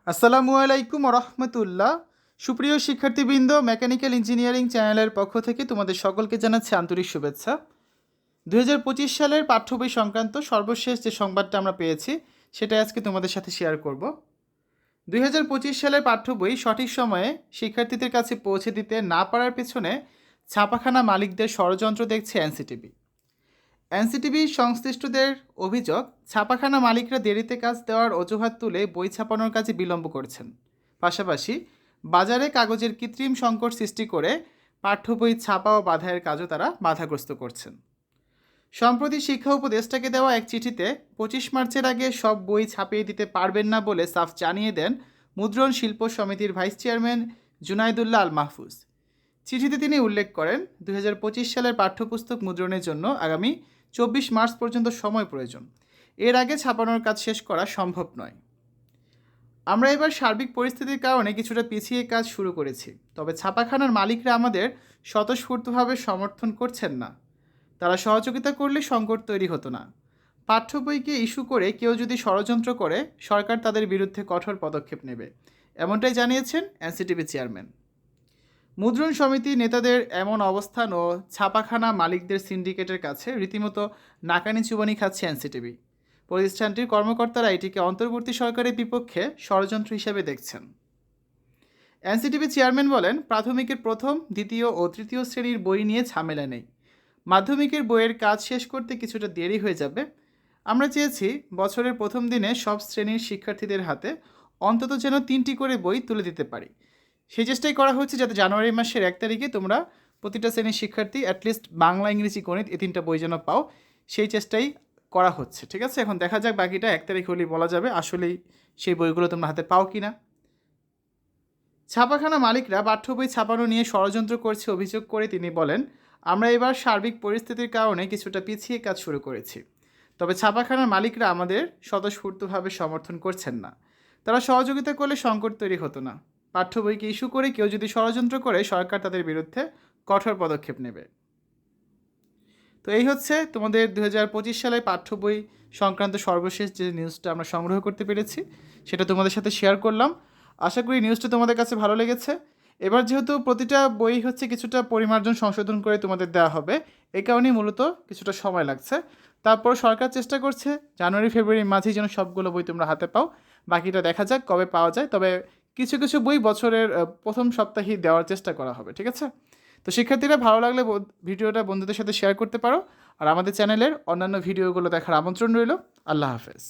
আসসালামু আলাইকুম রহমতুল্লাহ। সুপ্রিয় শিক্ষার্থীবৃন্দ, মেকানিক্যাল ইঞ্জিনিয়ারিং চ্যানেলের পক্ষ থেকে তোমাদের সকলকে জানাচ্ছি আন্তরিক শুভেচ্ছা। 2025 সালের পাঠ্য বই সংক্রান্ত সর্বশেষ যে সংবাদটা আমরা পেয়েছি সেটা আজকে তোমাদের সাথে শেয়ার করব। 2025 সালের পাঠ্য বই সঠিক সময়ে শিক্ষার্থীদের কাছে পৌঁছে দিতে না পারার পেছনে ছাপাখানা মালিকদের ষড়যন্ত্র দেখছে এনসিটিবি। এনসিটিভি সংশ্লিষ্টদের অভিযোগ, ছাপাখানা মালিকরা দেরিতে কাজ দেওয়ার অজুহাত তুলে বই ছাপানোর কাজে বিলম্ব করছেন। পাশাপাশি বাজারে কাগজের কৃত্রিম সংকট সৃষ্টি করে পাঠ্য বই ছাপা ও বাধাইয়ের কাজও তারা বাধাগ্রস্ত করছেন। সম্প্রতি শিক্ষা উপদেষ্টাকে দেওয়া এক চিঠিতে 25 মার্চের আগে সব বই ছাপিয়ে দিতে পারবেন না বলে সাফ জানিয়ে দেন মুদ্রণ শিল্প সমিতির ভাইস চেয়ারম্যান জুনাইদুল্লাহ আল মাহফুজ। চিঠিতে তিনি উল্লেখ করেন, 2025 সালের পাঠ্যপুস্তক মুদ্রণের জন্য আগামী 24 মার্চ পর্যন্ত সময় প্রয়োজন। এর আগে ছাপানোর কাজ শেষ করা সম্ভব নয়। আমরা এবার সার্বিক পরিস্থিতির কারণে কিছুটা পিছিয়ে কাজ শুরু করেছি, তবে ছাপাখানার মালিকরা আমাদের স্বতঃস্ফূর্তভাবে সমর্থন করছেন না। তারা সহযোগিতা করলে সংকট তৈরি হতো না। পাঠ্য বইকে ইস্যু করে কেউ যদি ষড়যন্ত্র করে, সরকার তাদের বিরুদ্ধে কঠোর পদক্ষেপ নেবে, এমনটাই জানিয়েছেন এনসিটিভি চেয়ারম্যান। মুদ্রণ সমিতি নেতাদের এমন অবস্থান ও ছাপাখানা মালিকদের সিন্ডিকেটের কাছে রীতিমতো নাকানি চুবানি খাচ্ছে এনসিটিভি। প্রতিষ্ঠানটির কর্মকর্তারা এটিকে অন্তর্বর্তী সরকারের বিপক্ষে ষড়যন্ত্র হিসেবে দেখছেন। এনসিটিভি চেয়ারম্যান বলেন, প্রাথমিকের প্রথম, দ্বিতীয় ও তৃতীয় শ্রেণীর বই নিয়ে ঝামেলা নেই। মাধ্যমিকের বইয়ের কাজ শেষ করতে কিছুটা দেরি হয়ে যাবে। আমরা চেয়েছি বছরের প্রথম দিনে সব শ্রেণীর শিক্ষার্থীদের হাতে অন্তত যেন 3টি করে বই তুলে দিতে পারি। সেই চেষ্টাই করা হচ্ছে যাতে জানুয়ারি মাসের 1 তারিখে তোমরা প্রতিটা শ্রেণীর শিক্ষার্থী অ্যাটলিস্ট বাংলা, ইংরেজি, গণিত এই 3টা বই যেন পাও, সেই চেষ্টাই করা হচ্ছে। ঠিক আছে, এখন দেখা যাক বাকিটা 1 তারিখ হলেই বলা যাবে আসলেই সেই বইগুলো তোমরা হাতে পাও কি না। ছাপাখানা মালিকরা পাঠ্য বই ছাপানো নিয়ে ষড়যন্ত্র করছে অভিযোগ করে তিনি বলেন, আমরা এবার সার্বিক পরিস্থিতির কারণে কিছুটা পিছিয়ে কাজ শুরু করেছি, তবে ছাপাখানার মালিকরা আমাদের স্বতঃস্ফূর্তভাবে সমর্থন করছেন না। তারা সহযোগিতা করলে সংকট তৈরি হতো না। পাঠ্য বইকে ইস্যু করে কেউ যদি ষড়যন্ত্র করে, সরকার তাদের বিরুদ্ধে কঠোর পদক্ষেপ নেবে। তো এই হচ্ছে তোমাদের 2025 সালের পাঠ্য বই সংক্রান্ত সর্বশেষ যে নিউজটা আমরা সংগ্রহ করতে পেরেছি সেটা তোমাদের সাথে শেয়ার করলাম। আশা করি নিউজটা তোমাদের কাছে ভালো লেগেছে। এবার যেহেতু প্রতিটা বই হচ্ছে কিছুটা পরিমার্জন সংশোধন করে তোমাদের দেওয়া হবে, এই কারণেই মূলত কিছুটা সময় লাগছে। তারপর সরকার চেষ্টা করছে জানুয়ারি ফেব্রুয়ারির মাঝেই যেন সবগুলো বই তোমরা হাতে পাও। বাকিটা দেখা যাক কবে পাওয়া যায়, তবে কিছু কিছু বই বছরের প্রথম সপ্তাহেই দেওয়ার চেষ্টা করা হবে। ঠিক আছে, তো শিক্ষার্থীরা ভালো লাগলে ভিডিওটা বন্ধুদের সাথে শেয়ার করতে পারো। আর আমাদের চ্যানেলের অন্যান্য ভিডিওগুলো দেখার আমন্ত্রণ রইল। আল্লাহ হাফেজ।